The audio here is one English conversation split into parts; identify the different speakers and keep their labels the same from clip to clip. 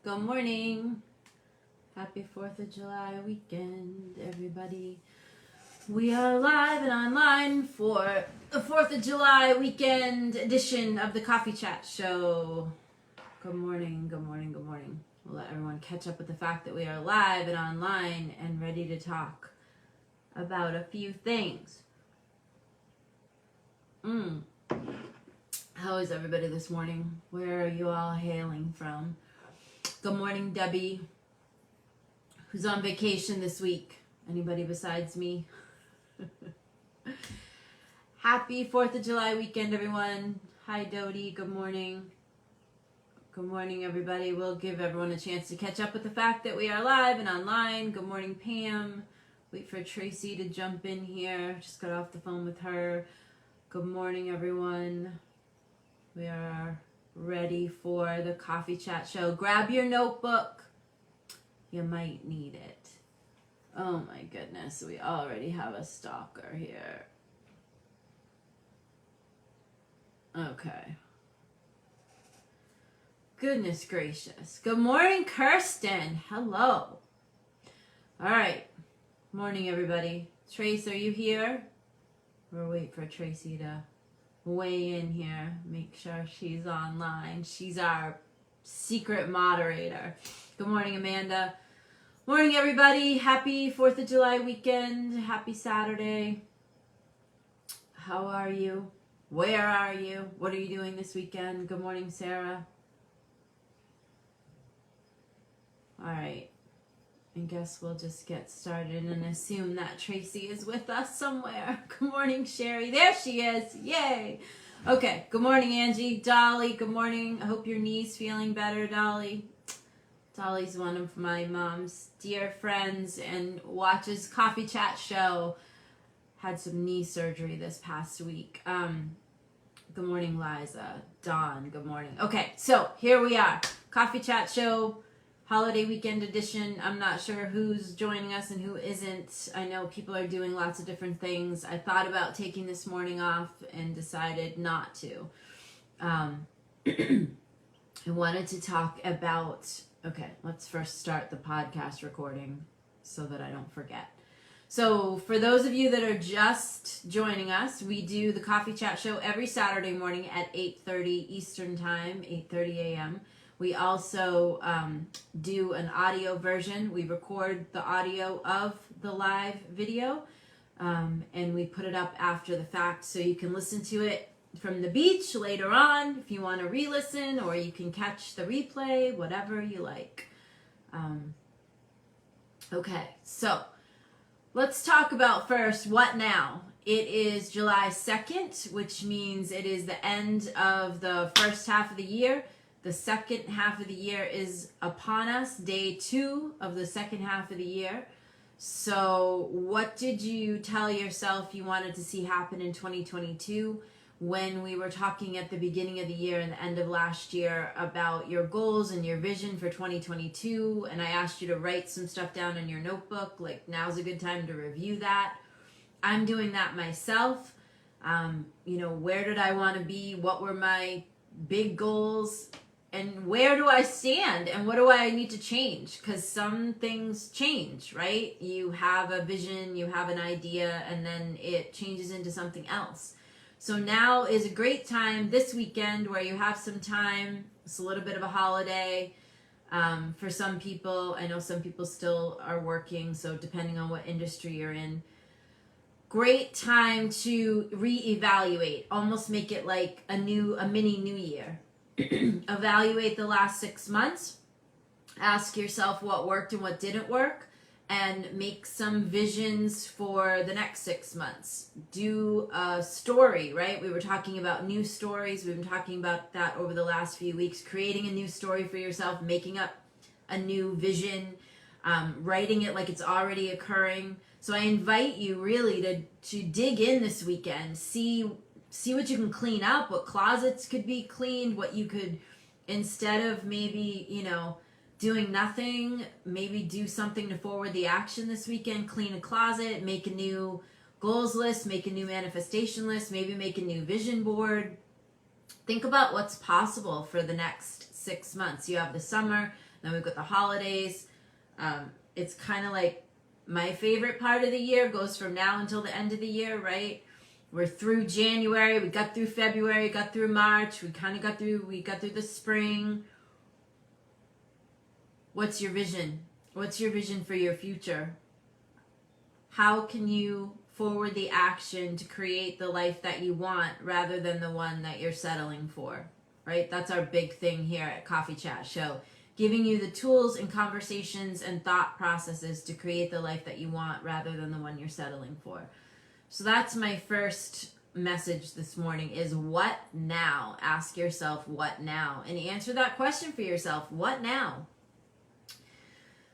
Speaker 1: Good morning. Happy 4th of July weekend, everybody. We are live and online for the 4th of July weekend edition of the Coffee Chat Show. Good morning, good morning, good morning. We'll let everyone catch up with the fact that we are live and online and ready to talk about a few things. How is everybody this morning? Where are you all hailing from? Good morning, Debbie. Who's on vacation this week? Anybody besides me? Happy 4th of July weekend, everyone. Hi, Dodie. Good morning. Good morning, everybody. We'll give everyone a chance to catch up with the fact that we are live and online. Good morning, Pam. Wait for Tracy to jump in here. Just got off the phone with her. Good morning, everyone. We are ready for the Coffee Chat Show. Grab your notebook. You might need it. Oh my goodness, we already have a stalker here. Okay. Goodness gracious. Good morning, Kirsten. Hello. All right. Morning, everybody. Trace, are you here? We'll wait for Tracy to weigh in here. Make sure she's online. She's our secret moderator. Good morning, Amanda. Morning, everybody. Happy 4th of July weekend. Happy Saturday. How are you? Where are you? What are you doing this weekend? Good morning, Sarah. All right. I guess we'll just get started and assume that Tracy is with us somewhere. Good morning, Sherry. There she is. Yay. Okay. Good morning, Angie. Dolly, good morning. I hope your knee's feeling better, Dolly. Dolly's one of my mom's dear friends and watches Coffee Chat Show. Had some knee surgery this past week. Good morning, Liza. Dawn, good morning. Okay, so here we are. Coffee Chat Show. Holiday weekend edition. I'm not sure who's joining us and who isn't. I know people are doing lots of different things. I thought about taking this morning off and decided not to. I wanted to talk about, okay, let's first start the podcast recording so that I don't forget. So for those of you that are just joining us, we do the Coffee Chat Show every Saturday morning at 8:30 Eastern Time, 8:30 a.m. We also do an audio version. We record the audio of the live video and we put it up after the fact so you can listen to it from the beach later on if you want to re-listen, or you can catch the replay, whatever you like. Okay, so let's talk about first what now. It is July 2nd, which means it is the end of the first half of the year. The second half of the year is upon us, day 2 of the second half of the year. So what did you tell yourself you wanted to see happen in 2022 when we were talking at the beginning of the year and the end of last year about your goals and your vision for 2022? And I asked you to write some stuff down in your notebook, like now's a good time to review that. I'm doing that myself. Where did I want to be? What were my big goals? And where do I stand? And what do I need to change? Because some things change, right? You have a vision, you have an idea, and then it changes into something else. So now is a great time this weekend where you have some time. It's a little bit of a holiday for some people. I know some people still are working, so depending on what industry you're in. Great time to reevaluate, almost make it like a mini new year. Evaluate the last 6 months, ask yourself what worked and what didn't work, and make some visions for the next 6 months. Do a story, right? We were talking about new stories. We've been talking about that over the last few weeks, creating a new story for yourself, making up a new vision, writing it like it's already occurring. So I invite you really to dig in this weekend, see what you can clean up, what closets could be cleaned, what you could, instead of maybe, doing nothing, maybe do something to forward the action this weekend. Clean a closet, make a new goals list, make a new manifestation list, maybe make a new vision board. Think about what's possible for the next 6 months. You have the summer, Then we've got the holidays. It's kind of like my favorite part of the year goes from now until the end of the year, right? We're through January, we got through February, got through March, we got through the spring. What's your vision? What's your vision for your future? How can you forward the action to create the life that you want rather than the one that you're settling for, right? That's our big thing here at Coffee Chat Show. Giving you the tools and conversations and thought processes to create the life that you want rather than the one you're settling for. So that's my first message this morning is what now? Ask yourself what now? And answer that question for yourself. What now?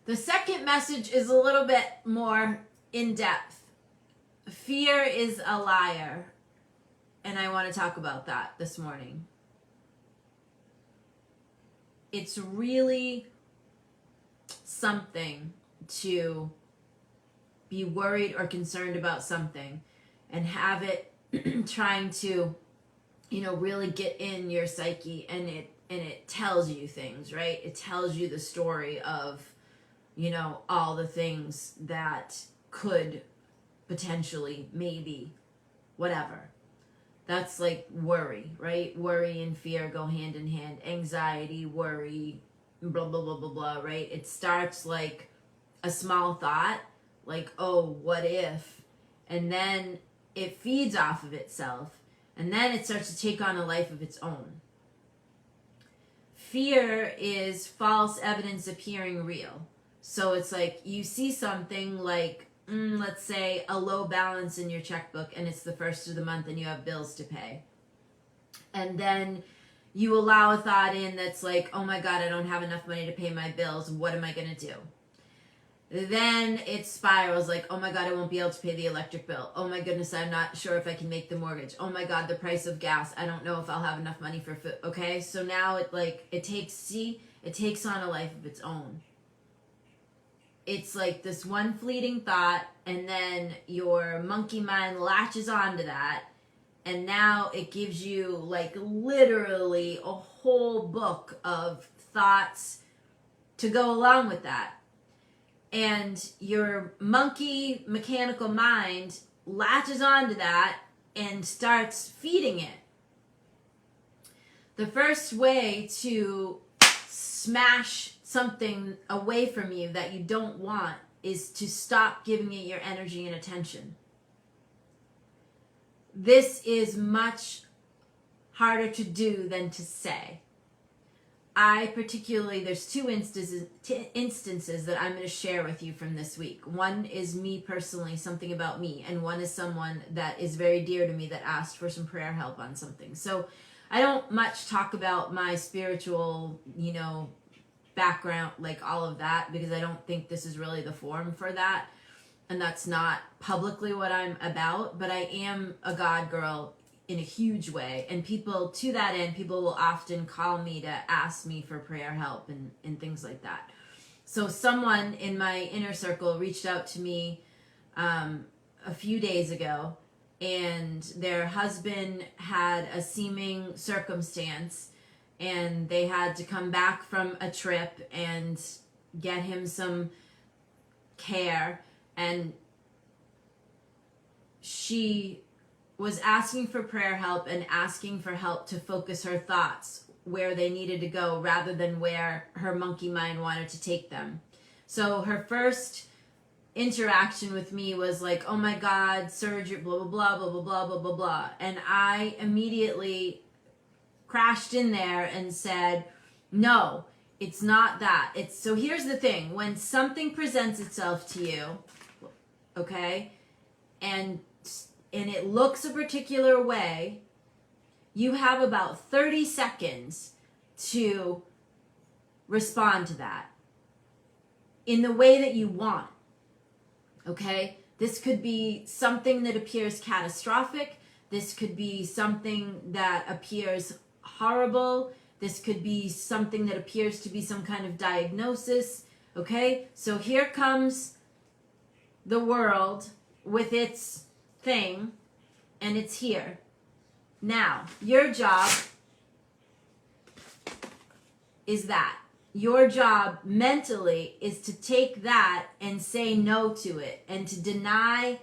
Speaker 1: The second message is a little bit more in depth. Fear is a liar. And I want to talk about that this morning. It's really something to be worried or concerned about something and have it trying to, really get in your psyche, and it tells you things, right? It tells you the story of, all the things that could potentially, maybe, whatever. That's like worry, right? Worry and fear go hand in hand. Anxiety, worry, blah, blah, blah, blah, blah, right? It starts like a small thought, like, oh, what if? And then it feeds off of itself. And then it starts to take on a life of its own. Fear is false evidence appearing real. So it's like you see something like, let's say a low balance in your checkbook and it's the first of the month and you have bills to pay. And then you allow a thought in that's like, oh my God, I don't have enough money to pay my bills. What am I going to do? Then it spirals like, oh my God, I won't be able to pay the electric bill. Oh my goodness, I'm not sure if I can make the mortgage. Oh my God, the price of gas. I don't know if I'll have enough money for food. Okay, so now it takes on a life of its own. It's like this one fleeting thought, and then your monkey mind latches onto that, and now it gives you like literally a whole book of thoughts to go along with that. And your monkey mechanical mind latches onto that and starts feeding it. The first way to smash something away from you that you don't want is to stop giving it your energy and attention. This is much harder to do than to say. There's two instances that I'm going to share with you from this week. One is me personally, something about me, and one is someone that is very dear to me that asked for some prayer help on something. So I don't much talk about my spiritual, background, like all of that, because I don't think this is really the forum for that. And that's not publicly what I'm about, but I am a God girl in a huge way. And people will often call me to ask me for prayer help and things like that. So someone in my inner circle reached out to me a few days ago, and their husband had a seeming circumstance, and they had to come back from a trip and get him some care. And she was asking for prayer help and asking for help to focus her thoughts where they needed to go rather than where her monkey mind wanted to take them. So her first interaction with me was like, oh my God, surgery, blah, blah, blah, blah, blah, blah, blah, blah, blah. And I immediately crashed in there and said, no, it's not that. So here's the thing. When something presents itself to you, okay, and it looks a particular way, you have about 30 seconds to respond to that in the way that you want. Okay? This could be something that appears catastrophic. This could be something that appears horrible. This could be something that appears to be some kind of diagnosis. Okay? So here comes the world with its thing, and it's here. Now, your job is that. your job mentally is to take that and say no to it and to deny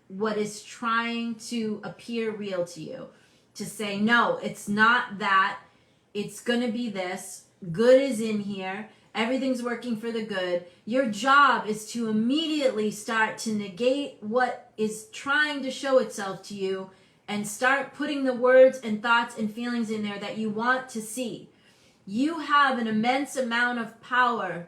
Speaker 1: what is trying to appear real to you. To say, no, it's not that. It's going to be this. Good is in here. Everything's working for the good. Your job is to immediately start to negate what is trying to show itself to you and start putting the words and thoughts and feelings in there that you want to see. You have an immense amount of power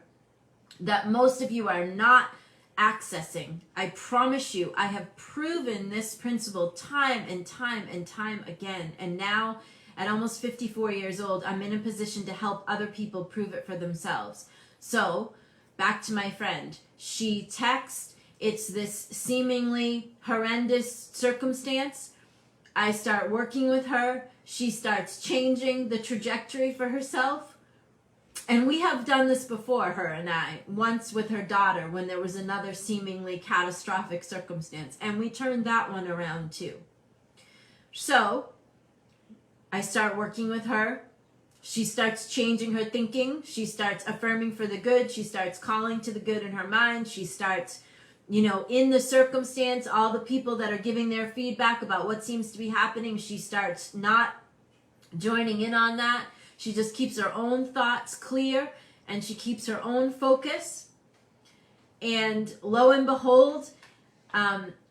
Speaker 1: that most of you are not accessing. I promise you, I have proven this principle time and time and time again. And now, at almost 54 years old, I'm in a position to help other people prove it for themselves. So, back to my friend. She texts, it's this seemingly horrendous circumstance. I start working with her. She starts changing the trajectory for herself. And we have done this before, her and I, once with her daughter when there was another seemingly catastrophic circumstance. And we turned that one around too. So, I start working with her. She starts changing her thinking. She starts affirming for the good. She starts calling to the good in her mind. She starts, in the circumstance, all the people that are giving their feedback about what seems to be happening, she starts not joining in on that. She just keeps her own thoughts clear and she keeps her own focus. And lo and behold,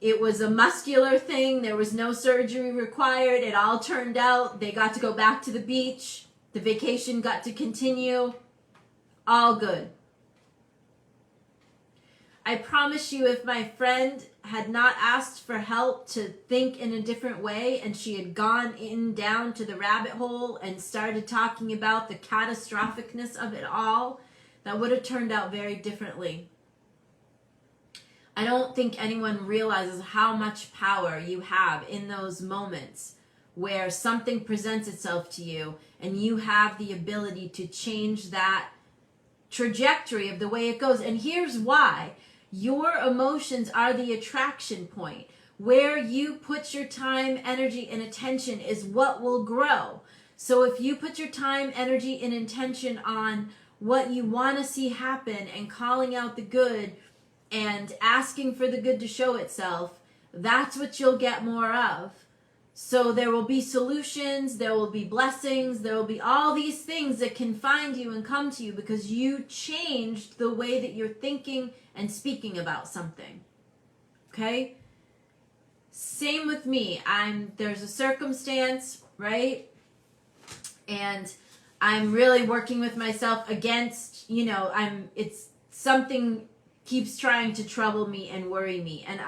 Speaker 1: it was a muscular thing. There was no surgery required. It all turned out. They got to go back to the beach. The vacation got to continue. All good. I promise you, if my friend had not asked for help to think in a different way and she had gone down to the rabbit hole and started talking about the catastrophicness of it all, that would have turned out very differently. I don't think anyone realizes how much power you have in those moments where something presents itself to you and you have the ability to change that trajectory of the way it goes. And here's why. Your emotions are the attraction point. Where you put your time, energy, and attention is what will grow. So if you put your time, energy, and intention on what you want to see happen and calling out the good and asking for the good to show itself, that's what you'll get more of. So there will be solutions, there will be blessings, there will be all these things that can find you and come to you because you changed the way that you're thinking and speaking about something. Okay? Same with me. There's a circumstance, right? And I'm really working with myself against, it's something keeps trying to trouble me and worry me. And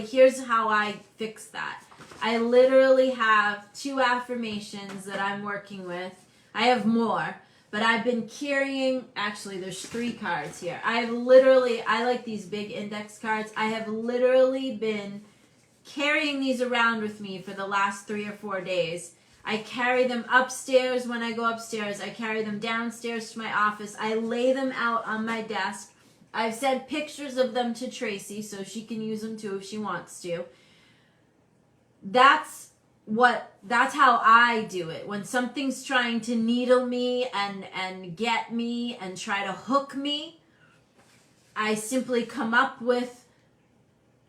Speaker 1: here's how I fix that. I literally have 2 affirmations that I'm working with. I have more, but I've been carrying, actually there's 3 cards here. I like these big index cards. I have literally been carrying these around with me for the last 3 or 4 days. I carry them upstairs when I go upstairs. I carry them downstairs to my office. I lay them out on my desk. I've sent pictures of them to Tracy so she can use them too if she wants to. That's how I do it. When something's trying to needle me and get me and try to hook me, I simply come up with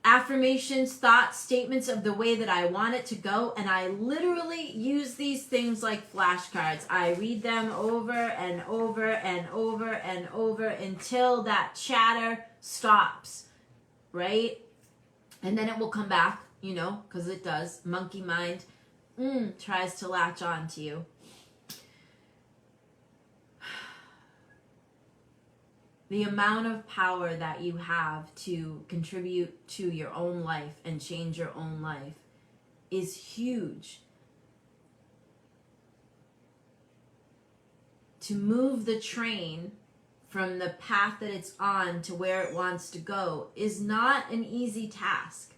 Speaker 1: affirmations, thoughts, statements of the way that I want it to go, and I literally use these things like flashcards. I read them over and over and over and over until that chatter stops, right? And then it will come back, because it does. Monkey mind tries to latch on to you. The amount of power that you have to contribute to your own life and change your own life is huge. To move the train from the path that it's on to where it wants to go is not an easy task.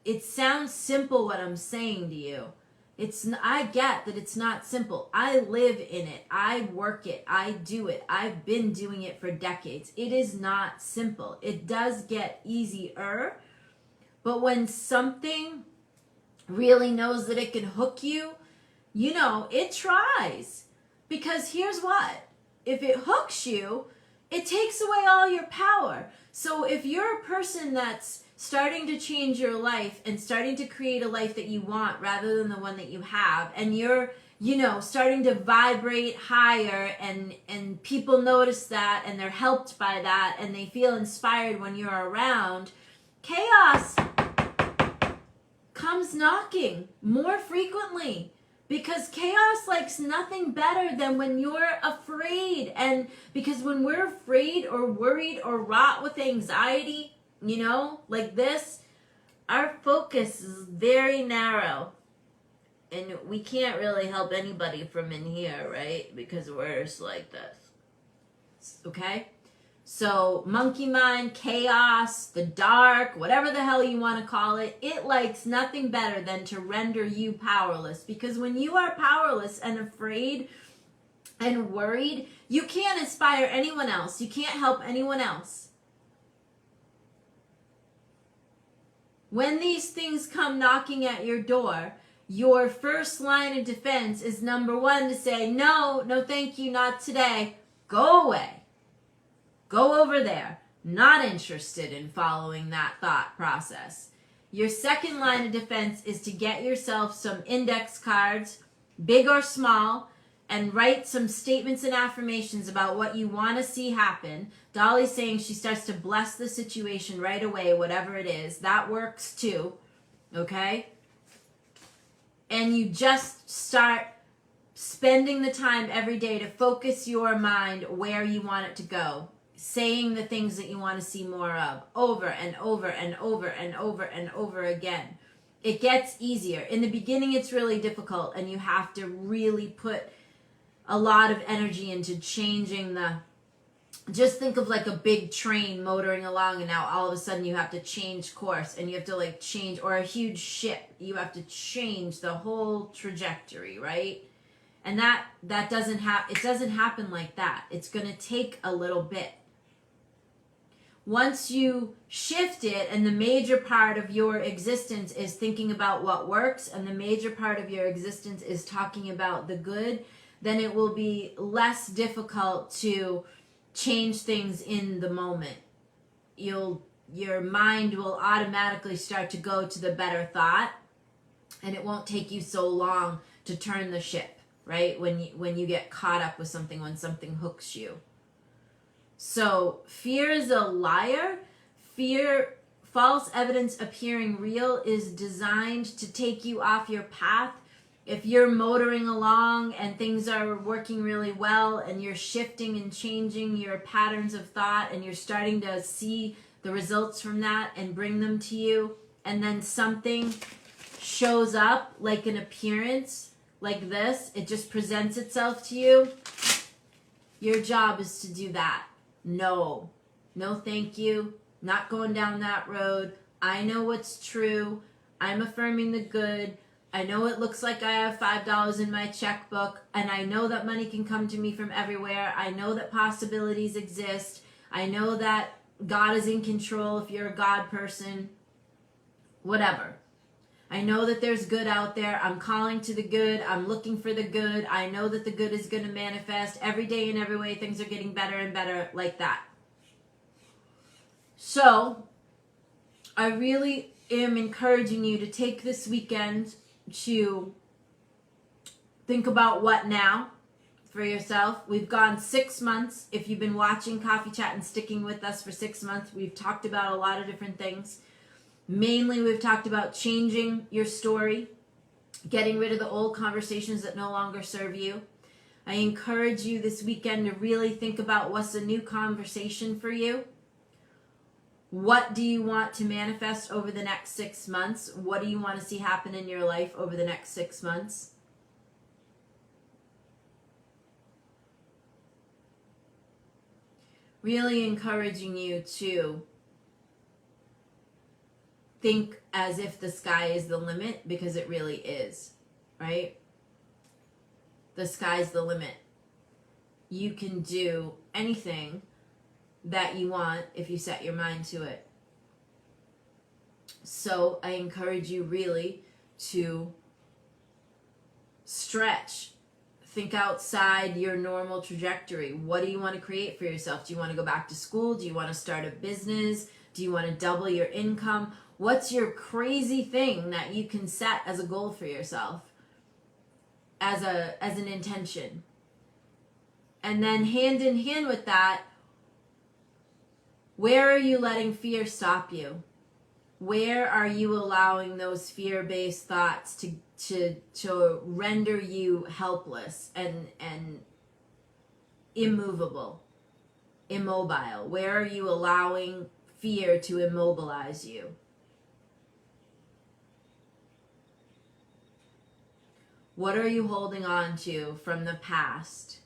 Speaker 1: It sounds simple what I'm saying to you. I get that it's not simple. I live in it. I work it. I do it. I've been doing it for decades. It is not simple. It does get easier. But when something really knows that it can hook you, it tries. Because here's what, if it hooks you, it takes away all your power. So if you're a person that's starting to change your life and starting to create a life that you want rather than the one that you have, and you're, starting to vibrate higher, and people notice that and they're helped by that and they feel inspired when you're around, chaos comes knocking more frequently. Because chaos likes nothing better than when you're afraid. And because when we're afraid or worried or wrought with anxiety, like this, our focus is very narrow. And we can't really help anybody from in here, right? Because we're just like this. Okay? So monkey mind, chaos, the dark, whatever the hell you want to call it, it likes nothing better than to render you powerless. Because when you are powerless and afraid and worried, you can't inspire anyone else. You can't help anyone else. When these things come knocking at your door, your first line of defense is number one, to say, no thank you, not today. Go away. Go over there. Not interested in following that thought process. Your second line of defense is to get yourself some index cards, big or small, and write some statements and affirmations about what you want to see happen. Dolly's saying she starts to bless the situation right away, whatever it is. That works too. Okay? And you just start spending the time every day to focus your mind where you want it to go. Saying the things that you want to see more of over and over and over and over and over again. It gets easier. In the beginning, it's really difficult, and you have to really put a lot of energy into changing just think of like a big train motoring along, and now all of a sudden you have to change course, and you have to change, or a huge ship, you have to change the whole trajectory, right? And that doesn't it doesn't happen like that. It's going to take a little bit. Once you shift it, and the major part of your existence is thinking about what works, and the major part of your existence is talking about the good, then it will be less difficult to change things in the moment. Your mind will automatically start to go to the better thought, and it won't take you so long to turn the ship, right? When you get caught up with something, when something hooks you. So fear is a liar. Fear, false evidence appearing real, is designed to take you off your path. If you're motoring along and things are working really well, and you're shifting and changing your patterns of thought, and you're starting to see the results from that and bring them to you, and then something shows up like an appearance like this, it just presents itself to you, your job is to do that. No thank you, not going down that road. I know what's true. I'm affirming the good. I know it looks like I have $5 in my checkbook, and I know that money can come to me from everywhere. I know that possibilities exist. I know that God is in control if you're a God person. Whatever. I know that there's good out there. I'm calling to the good. I'm looking for the good. I know that the good is going to manifest every day in every way. Things are getting better and better, like that. So, I really am encouraging you to take this weekend to think about what now for yourself. We've gone 6 months. If you've been watching Coffee Chat and sticking with us for 6 months, we've talked about a lot of different things. Mainly, we've talked about changing your story, getting rid of the old conversations that no longer serve you. I encourage you this weekend to really think about what's a new conversation for you. What do you want to manifest over the next 6 months? What do you want to see happen in your life over the next 6 months? Really encouraging you to think as if the sky is the limit, because it really is, right? The sky's the limit. You can do anything that you want if you set your mind to it. So I encourage you really to stretch Think outside your normal trajectory. What do you want to create for yourself? Do you want to go back to school? Do you want to start a business? Do you want to double your income? What's your crazy thing that you can set as a goal for yourself, as an intention? And then hand in hand with that, where are you letting fear stop you? Where are you allowing those fear-based thoughts to render you helpless and immovable, immobile? Where are you allowing fear to immobilize you? What are you holding on to from the past?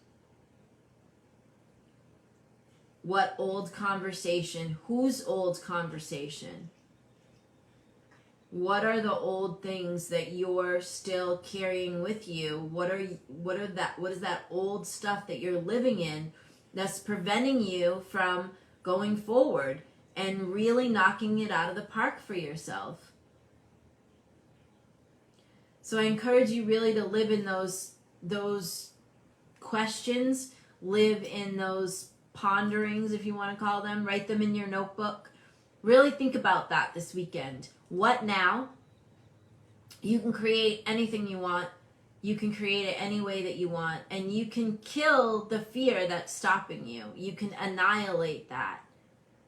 Speaker 1: What old conversation? Whose old conversation? What are the old things that you're still carrying with you? What is that old stuff that you're living in that's preventing you from going forward and really knocking it out of the park for yourself? So I encourage you really to live in those questions, live in those ponderings, if you want to call them. Write them in your notebook. Really think about that this weekend. What now? You can create anything you want. You can create it any way that you want. And you can kill the fear that's stopping you. You can annihilate that.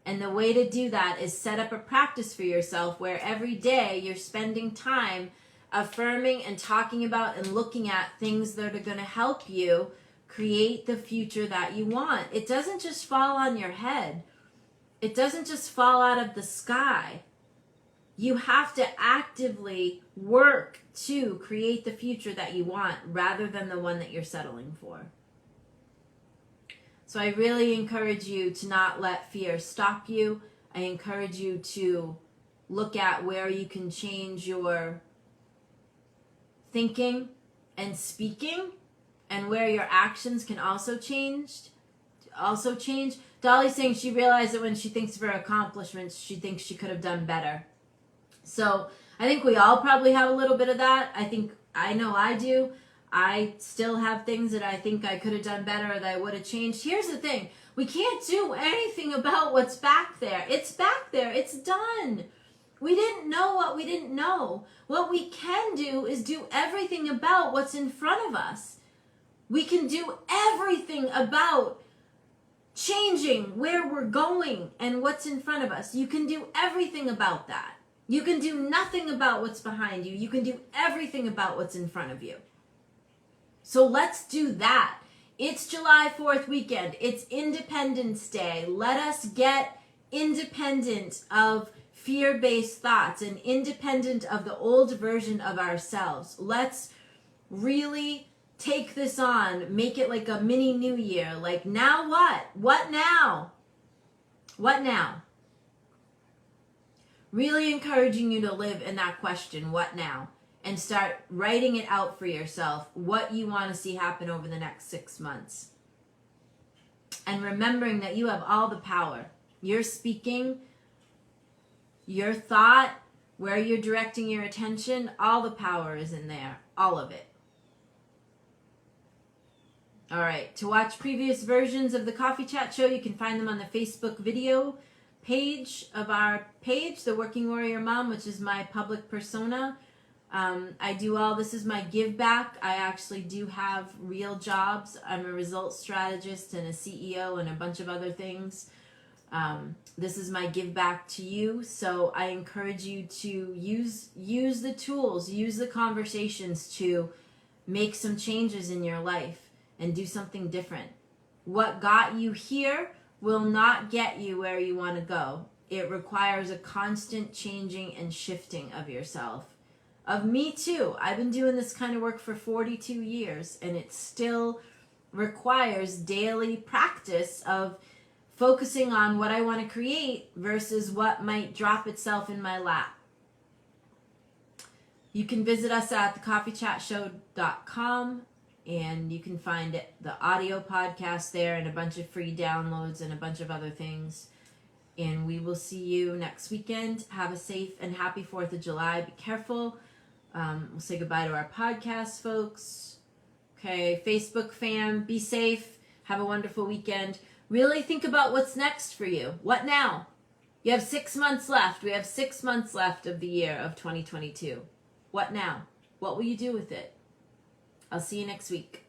Speaker 1: And the way to do that is set up a practice for yourself where every day you're spending time affirming and talking about and looking at things that are going to help you create the future that you want. It doesn't just fall on your head. It doesn't just fall out of the sky. You have to actively work to create the future that you want rather than the one that you're settling for. So I really encourage you to not let fear stop you. I encourage you to look at where you can change your thinking and speaking, and where your actions can also change. Dolly's saying she realized that when she thinks of her accomplishments, she thinks she could have done better. So I think we all probably have a little bit of that. I know I do. I still have things that I think I could have done better, that I would have changed. Here's the thing. We can't do anything about what's back there. It's back there. It's done. We didn't know what we didn't know. What we can do is do everything about what's in front of us. We can do everything about changing where we're going and what's in front of us. You can do everything about that. You can do nothing about what's behind you. You can do everything about what's in front of you. So let's do that. It's July 4th weekend. It's Independence Day. Let us get independent of fear-based thoughts and independent of the old version of ourselves. Let's really take this on, make it like a mini new year. Like, now what? What now? What now? Really encouraging you to live in that question, what now? And start writing it out for yourself, what you want to see happen over the next 6 months. And remembering that you have all the power. You're speaking, your thought, where you're directing your attention, all the power is in there, all of it. All right, to watch previous versions of the Coffee Chat Show, you can find them on the Facebook video page of our page, The Working Warrior Mom, which is my public persona. This is my give back. I actually do have real jobs. I'm a results strategist and a CEO and a bunch of other things. This is my give back to you. So I encourage you to use the tools, use the conversations to make some changes in your life and do something different. What got you here will not get you where you want to go. It requires a constant changing and shifting of yourself. Of me too. I've been doing this kind of work for 42 years, and it still requires daily practice of focusing on what I want to create versus what might drop itself in my lap. You can visit us at thecoffeechatshow.com, and you can find the audio podcast there and a bunch of free downloads and a bunch of other things. And we will see you next weekend. Have a safe and happy 4th of July. Be careful. We'll say goodbye to our podcast folks. Okay, Facebook fam, be safe. Have a wonderful weekend. Really think about what's next for you. What now? You have 6 months left. We have 6 months left of the year of 2022. What now? What will you do with it? I'll see you next week.